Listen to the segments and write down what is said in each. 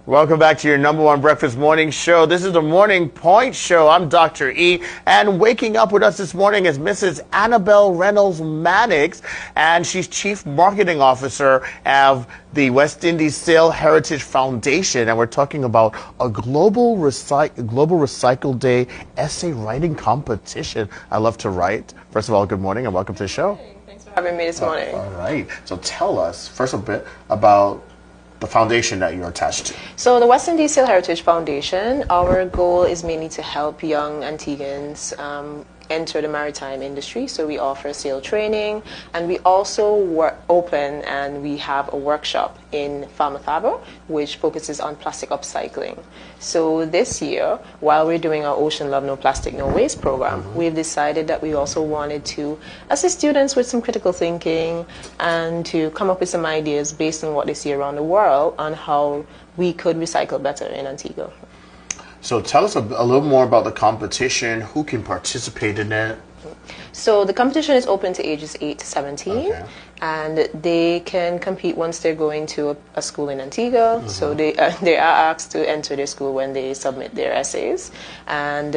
Welcome back to your #1 breakfast morning show. This is the Morning Point Show. I'm Dr. E, and waking up with us this morning is Mrs. Annabelle Reynolds-Mannix, and she's Chief Marketing Officer of the West Indies Sail Heritage Foundation, and we're talking about a global Recycle Day essay writing competition. I love to write. First of all, good morning and welcome to the show. Thanks for having me this morning. All right. So tell us first a bit about the foundation that you're attached to. So the West Indies Sail Heritage Foundation, our goal is mainly to help young Antiguans enter the maritime industry. So we offer sail training, and we also open and we have a workshop in Falmouth Harbour which focuses on plastic upcycling. So this year, while we're doing our Ocean Love No Plastic No Waste program, we've decided that we also wanted to assist students with some critical thinking and to come up with some ideas based on what they see around the world on how we could recycle better in Antigua. So tell us a little more about the competition. Who can participate in it? So the competition is open to ages 8 to 17, Okay. and they can compete once they're going to a school in Antigua. So they are asked to enter their school when they submit their essays. And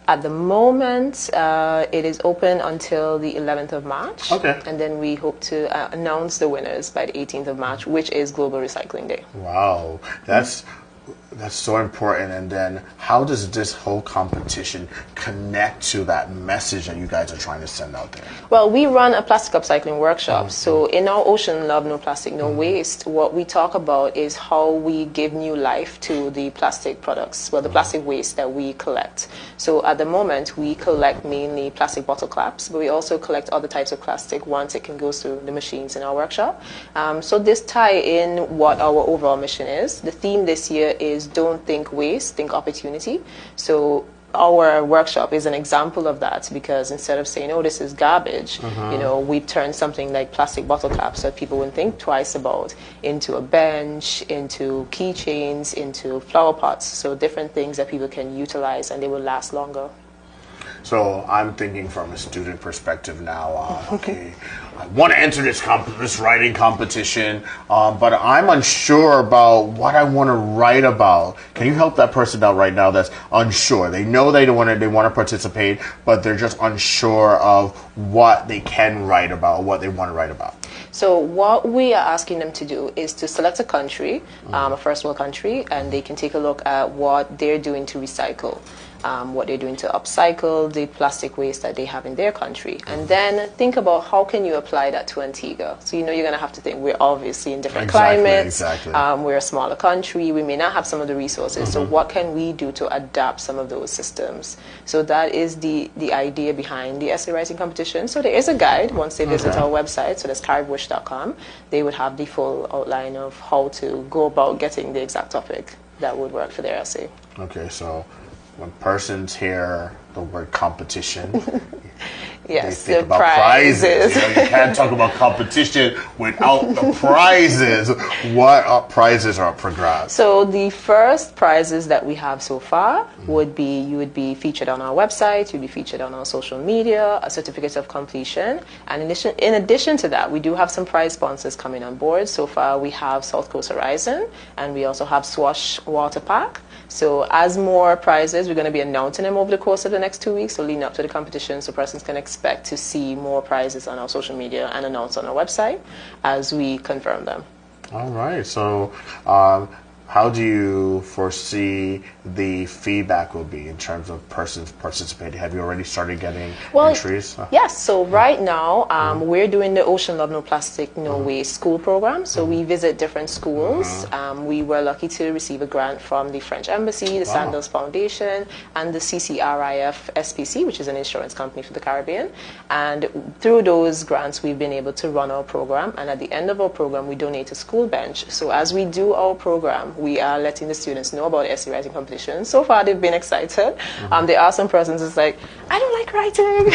at the moment, it is open until the 11th of March. Okay. And then we hope to announce the winners by the 18th of March, which is Global Recycling Day. Wow, that's so important. And then how does this whole competition connect to that message that you guys are trying to send out there? Well, we run a plastic upcycling workshop. So in our Ocean Love No Plastic No Waste, what we talk about is how we give new life to the plastic products, well, the plastic waste that we collect. So at the moment, we collect mainly plastic bottle caps, but we also collect other types of plastic once it can go through the machines in our workshop. So this tie in what our overall mission is. The theme this year is don't think waste, think opportunity. So our workshop is an example of that, because instead of saying, oh, this is garbage, you know, we turn something like plastic bottle caps that people wouldn't think twice about into a bench, into keychains, into flower pots. So different things that people can utilize and they will last longer. So I'm thinking from a student perspective now, okay, I want to enter this writing competition, but I'm unsure about what I want to write about. Can you help that person out right now that's unsure? They know they want to participate, but they're just unsure of what they can write about, what they want to write about. So what we are asking them to do is to select a country, a first world country, and they can take a look at what they're doing to recycle. What they're doing to upcycle the plastic waste that they have in their country. And then think about how can you apply that to Antigua. So you know you're going to have to think, we're obviously in different climates. Exactly. We're a smaller country. We may not have some of the resources. So what can we do to adapt some of those systems? So that is the idea behind the essay writing competition. So there is a guide once they visit our website. So that's caribwish.com. They would have the full outline of how to go about getting the exact topic that would work for their essay. Okay, so when persons hear the word competition, yes, they think the about prizes. You know, you can't talk about competition without the prizes. What prizes are up for grabs? So the first prizes that we have so far would be, you would be featured on our website, you'd be featured on our social media, a certificate of completion. And in addition to that, we do have some prize sponsors coming on board. So far we have South Coast Horizon, and we also have Swash Water Park. So as more prizes, we're going to be announcing them over the course of the next 2 weeks, so leading up to the competition, so persons can expect to see more prizes on our social media and announced on our website as we confirm them. All right. So how do you foresee the feedback will be in terms of persons participating? Have you already started getting entries? Yes. So right now, we're doing the Ocean Love No Plastic No Waste school program. So we visit different schools. We were lucky to receive a grant from the French Embassy, the Sandals Foundation, and the CCRIF SPC, which is an insurance company for the Caribbean. And through those grants, we've been able to run our program. And at the end of our program, we donate a school bench. So as we do our program, we are letting the students know about the essay writing competition. So far, they've been excited. There are some persons that's like, I don't like writing.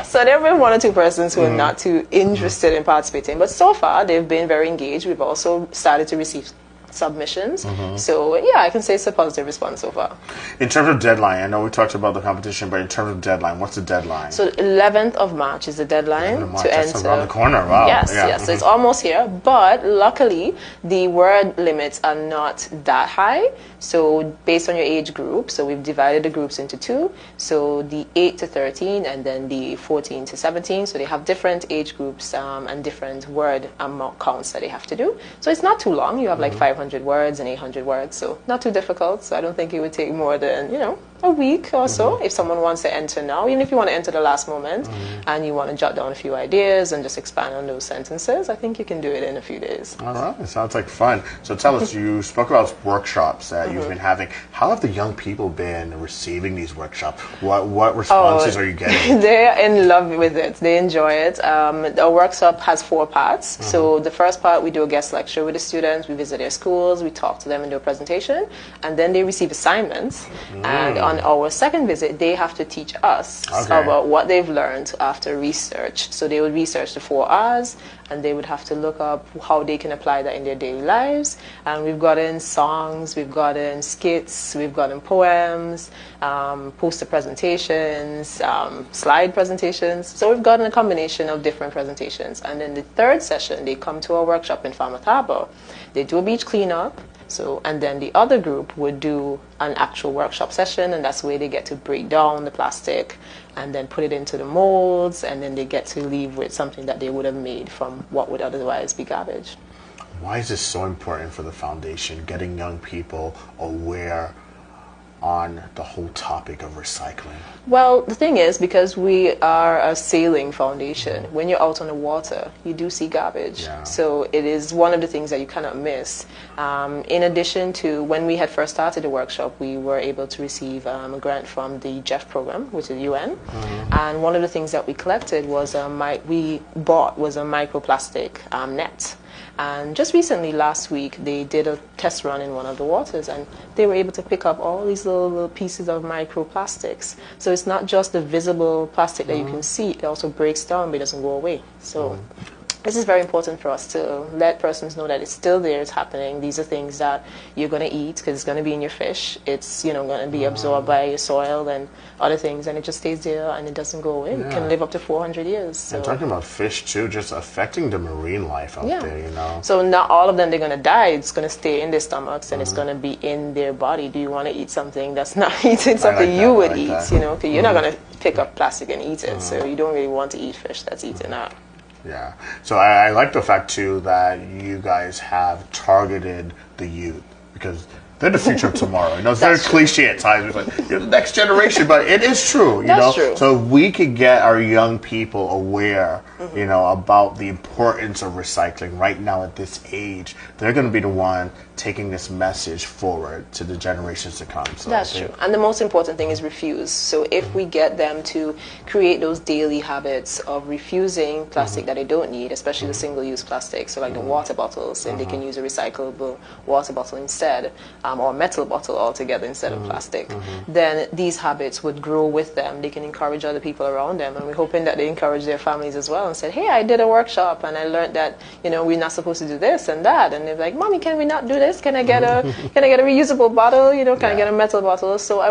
so there have been 1 or 2 persons who are not too interested in participating. But so far, they've been very engaged. We've also started to receive submissions. So yeah, I can say it's a positive response so far. In terms of deadline, I know we talked about the competition, but in terms of deadline, what's the deadline? So 11th of March is the deadline March, to that's enter. around the corner. Wow. Yes, Yeah. yes. So it's almost here, but luckily the word limits are not that high. So based on your age group, so we've divided the groups into two. So the 8 to 13 and then the 14 to 17. So they have different age groups and different word amount counts that they have to do. So it's not too long. You have like 500 words and 800 words. So not too difficult. So I don't think it would take more than, a week or so if someone wants to enter now. Even if you want to enter the last moment and you want to jot down a few ideas and just expand on those sentences, I think you can do it in a few days. All right. It sounds like fun. So tell us, you spoke about workshops that you've been having. How have the young people been receiving these workshops? What responses are you getting? They're in love with it. They enjoy it. Our workshop has 4 parts. So the first part, we do a guest lecture with the students. We visit their schools. We talk to them and do a presentation. And then they receive assignments. And on our second visit, they have to teach us about what they've learned after research. So they would research the 4 R's, and they would have to look up how they can apply that in their daily lives. And we've gotten songs, we've gotten skits, we've gotten poems, poster presentations, slide presentations. So we've gotten a combination of different presentations. And then the third session, they come to our workshop in Falmouth Harbour. They do a beach cleanup. So, and then the other group would do an actual workshop session, and that's where they get to break down the plastic and then put it into the molds, and then they get to leave with something that they would have made from what would otherwise be garbage. Why is this so important for the foundation, getting young people aware on the whole topic of recycling? Well, the thing is, because we are a sailing foundation, when you're out on the water, you do see garbage. Yeah. So it is one of the things that you cannot miss. In addition to when we had first started the workshop, we were able to receive a grant from the JEF program, which is UN. And one of the things that we collected was a microplastic net. And just recently, last week, they did a test run in one of the waters, and they were able to pick up all these little pieces of microplastics. So it's not just the visible plastic that you can see, it also breaks down, but it doesn't go away. So this is very important for us to let persons know that it's still there, it's happening. These are things that you're going to eat because it's going to be in your fish. It's going to be absorbed by your soil and other things, and it just stays there and it doesn't go away. It can live up to 400 years. So. And talking about fish too, just affecting the marine life out there, So not all of them, they're going to die. It's going to stay in their stomachs and it's going to be in their body. Do you want to eat something that's not eating something you would eat? Because you're not going to pick up plastic and eat it. So you don't really want to eat fish that's eaten out. Yeah. So I like the fact, too, that you guys have targeted the youth, because they're the future of tomorrow. It's very cliche at times. It's like, you're the next generation, but it is true, That's true. So if we could get our young people aware, about the importance of recycling right now at this age, they're going to be the one taking this message forward to the generations to come. So That's true. And the most important thing is refuse. So if we get them to create those daily habits of refusing plastic that they don't need, especially the single-use plastic, so like the water bottles, and they can use a recyclable water bottle instead, or a metal bottle altogether instead of plastic, then these habits would grow with them. They can encourage other people around them, and we're hoping that they encourage their families as well and said, hey, I did a workshop and I learned that, we're not supposed to do this and that. And they're like, Mommy, can we not do this? Can I get a reusable bottle? Can I get a metal bottle? So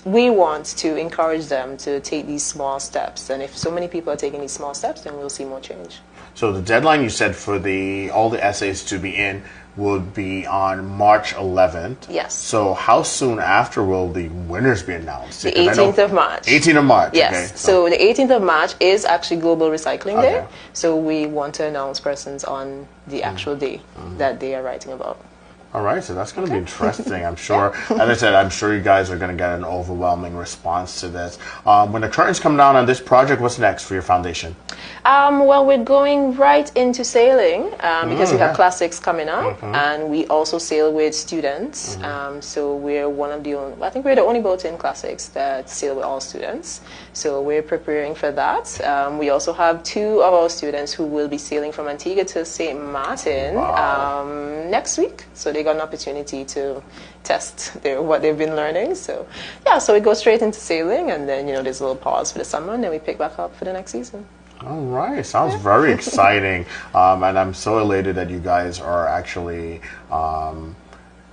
we want to encourage them to take these small steps. And if so many people are taking these small steps, then we'll see more change. So the deadline you said for all the essays to be in would be on March 11th. Yes. So how soon after will the winners be announced? The 18th of March. 18th of March. Yes. Okay, so the 18th of March is actually Global Recycling Day. So we want to announce persons on the actual day that they are writing about. All right, so that's going to be interesting, I'm sure. As I said, I'm sure you guys are going to get an overwhelming response to this. When the curtains come down on this project, what's next for your foundation? Well, we're going right into sailing because we have classics coming up, and we also sail with students. So we're I think we're the only boat in classics that sail with all students. So we're preparing for that. We also have 2 of our students who will be sailing from Antigua to St. Martin next week. So they got an opportunity to test what they've been learning. So yeah, so we go straight into sailing, and then there's a little pause for the summer, and then we pick back up for the next season. All right, sounds very exciting, and I'm so elated that you guys are actually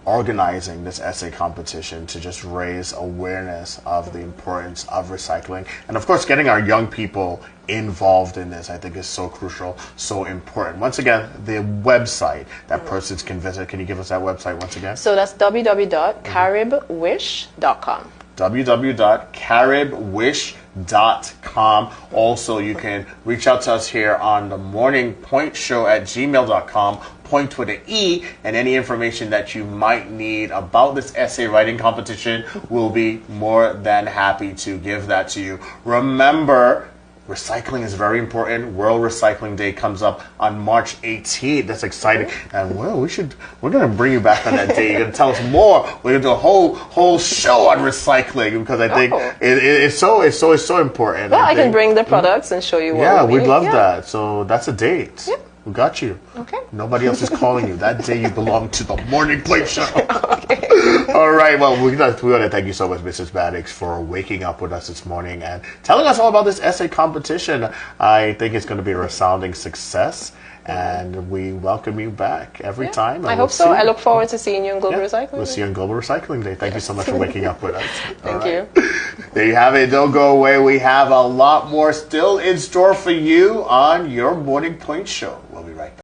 organizing this essay competition to just raise awareness of the importance of recycling, and of course getting our young people involved in this, I think, is so crucial, so important. Once again, the website that persons can visit, can you give us that website once again? So that's www.caribwish.com. www.caribwish.com. Also, you can reach out to us here on the Morning Point Show at gmail.com, Point with an E, and any information that you might need about this essay writing competition, we'll be more than happy to give that to you. Remember, recycling is very important. World Recycling Day comes up on March 18th. That's exciting. And well, we're going to bring you back on that day. You're going to tell us more. We're going to do a whole show on recycling because I think it's so important. Well, I can bring the products and show you what yeah, we'd love that. So that's a date. Yep. We got you. Okay. Nobody else is calling you. That day you belong to the Morning Plate Show. Okay. All right. Well, we want to thank you so much, Mrs. Maddox, for waking up with us this morning and telling us all about this essay competition. I think it's going to be a resounding success, and we welcome you back every time. I hope so. I look forward to seeing you in Global Recycling. We'll see you on Global Recycling Day. Thank you so much for waking up with us. Thank you. There you have it. Don't go away. We have a lot more still in store for you on your Morning Point Show. We'll be right back.